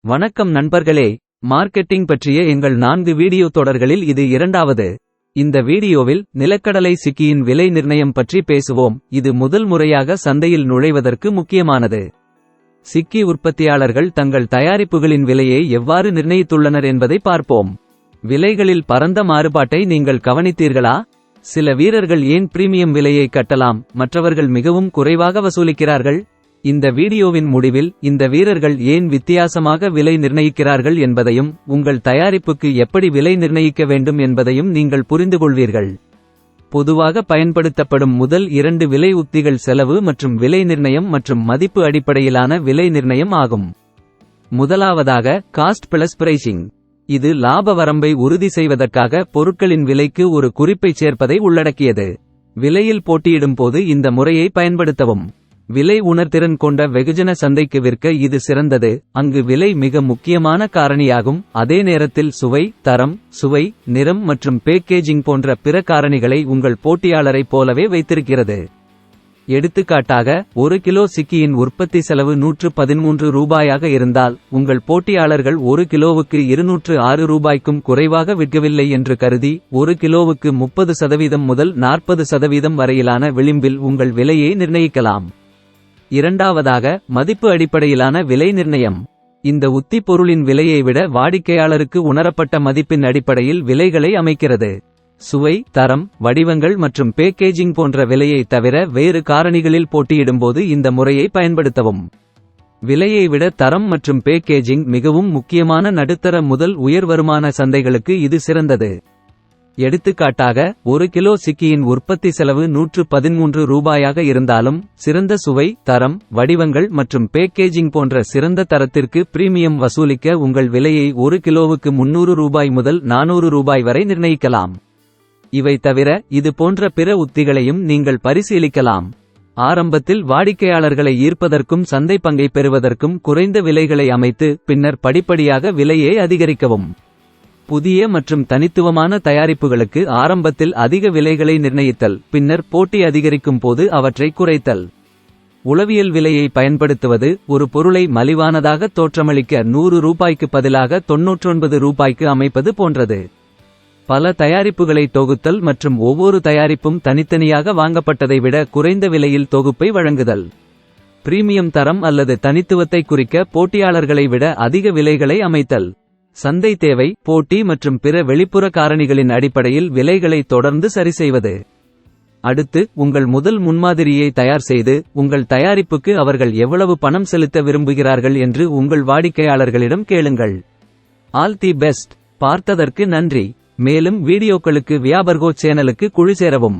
வணக்கம் நண்பர்களே, மார்க்கெட்டிங் பற்றிய எங்கள் 4 வீடியோ தொடர்களில் இது இரண்டாவது. இந்த வீடியோவில் நிலக்கடலை சிக்கியின் விலை நிர்ணயம் பற்றி பேசுவோம். இது முதல் முறையாக சந்தையில் நுழைவதற்கு முக்கியமானது. சிக்கி உற்பத்தியாளர்கள் தங்கள் தயாரிப்புகளின் விலையை எவ்வாறு நிர்ணயித்துள்ளனர் என்பதை பார்ப்போம். விலைகளில் பரந்த மாறுபாட்டை நீங்கள் கவனித்தீர்களா? சில வீரர்கள் ஏன் பிரீமியம் விலையை கட்டலாம், மற்றவர்கள் மிகவும் குறைவாக வசூலிக்கிறார்கள்? இந்த வீடியோவின் முடிவில் இந்த வீரர்கள் ஏன் வித்தியாசமாக விலை நிர்ணயிக்கிறார்கள் என்பதையும் உங்கள் தயாரிப்புக்கு எப்படி விலை நிர்ணயிக்க வேண்டும் என்பதையும் நீங்கள் புரிந்துகொள்வீர்கள். பொதுவாக பயன்படுத்தப்படும் முதல் 2 விலை உத்திகள் செலவு மற்றும் விலை நிர்ணயம் மற்றும் மதிப்பு அடிப்படையிலான விலை நிர்ணயம் ஆகும். முதலாவதாக காஸ்ட் பிளஸ் பிரைசிங். இது லாப வரம்பை உறுதி செய்வதற்காக பொருட்களின் விலைக்கு ஒரு குறிப்பைச் சேர்ப்பதை உள்ளடக்கியது. விலையில் போட்டியிடும் போது இந்த முறையை பயன்படுத்தவும். விலை உணர்திறன் கொண்ட வெகுஜன சந்தைக்கு விற்க இது சிறந்தது, அங்கு விலை மிக முக்கியமான காரணியாகும். அதே நேரத்தில் சுவை, தரம், சுவை, நிறம் மற்றும் பேக்கேஜிங் போன்ற பிற காரணிகளை உங்கள் போட்டியாளரைப் போலவே வைத்திருக்கிறது. எடுத்துக்காட்டாக, 1 கிலோ சிக்கியின் உற்பத்தி செலவு 113 ரூபாயாக இருந்தால், உங்கள் போட்டியாளர்கள் 1 கிலோவுக்கு 206 ரூபாய்க்கும் குறைவாக விற்கவில்லை என்று கருதி 1 கிலோவுக்கு 30% முதல் 40% வரையிலான விளிம்பில் உங்கள் விலையை நிர்ணயிக்கலாம். இரண்டாவதாக மதிப்பு அடிப்படையிலான விலை நிர்ணயம். இந்த உத்தி பொருளின் விலையை விட வாடிக்கையாளருக்கு உணரப்பட்ட மதிப்பின் அடிப்படையில் விலைகளை அமைக்கிறது. சுவை, தரம், வடிவங்கள் மற்றும் பேக்கேஜிங் போன்ற விலையை தவிர வேறு காரணிகளில் போட்டியிடும்போது இந்த முறையை பயன்படுத்தவும். விலையை விட தரம் மற்றும் பேக்கேஜிங் மிகவும் முக்கியமான நடுத்தர முதல் உயர் வருமான சந்தைகளுக்கு இது சிறந்தது. எடுத்துக்காட்டாக, 1 கிலோ சிக்கியின் உற்பத்தி செலவு 113 ரூபாயாக இருந்தாலும், சிறந்த சுவை, தரம், வடிவங்கள் மற்றும் பேக்கேஜிங் போன்ற சிறந்த தரத்திற்கு பிரீமியம் வசூலிக்க உங்கள் விலையை 1 கிலோவுக்கு 300 ரூபாய் முதல் 400 ரூபாய் வரை நிர்ணயிக்கலாம். இவை தவிர இது போன்ற பிற உத்திகளையும் நீங்கள் பரிசீலிக்கலாம். ஆரம்பத்தில் வாடிக்கையாளர்களை ஈர்ப்பதற்கும் சந்தை பங்கை பெறுவதற்கும் குறைந்த விலைகளை அமைத்து பின்னர் படிப்படியாக விலையை அதிகரிக்கவும். புதிய மற்றும் தனித்துவமான தயாரிப்புகளுக்கு ஆரம்பத்தில் அதிக விலைகளை நிர்ணயித்தல், பின்னர் போட்டி அதிகரிக்கும் போது அவற்றை குறைத்தல். உளவியல் விலையை பயன்படுத்துவது, ஒரு பொருளை மலிவானதாக தோற்றமளிக்க 100 ரூபாய்க்கு பதிலாக 99 ரூபாய்க்கு அமைப்பது போன்றது. பல தயாரிப்புகளை தொகுத்தல் மற்றும் ஒவ்வொரு தயாரிப்பும் தனித்தனியாக வாங்கப்பட்டதை விட குறைந்த விலையில் தொகுப்பை வழங்குதல். பிரீமியம் தரம் அல்லது தனித்துவத்தை குறிக்க போட்டியாளர்களை விட அதிக விலைகளை அமைத்தல். சந்தை தேவை, போட்டி மற்றும் பிற வெளிப்புற காரணிகளின் அடிப்படையில் விலைகளை தொடர்ந்து சரிசெய்வது. அடுத்து, உங்கள் முதல் முன்மாதிரியை தயார் செய்து, உங்கள் தயாரிப்புக்கு அவர்கள் எவ்வளவு பணம் செலுத்த விரும்புகிறார்கள் என்று உங்கள் வாடிக்கையாளர்களிடம் கேளுங்கள். All the best. பார்த்ததற்கு நன்றி. மேலும் வீடியோக்களுக்கு வியாபர்கோ சேனலுக்கு குழு சேரவும்.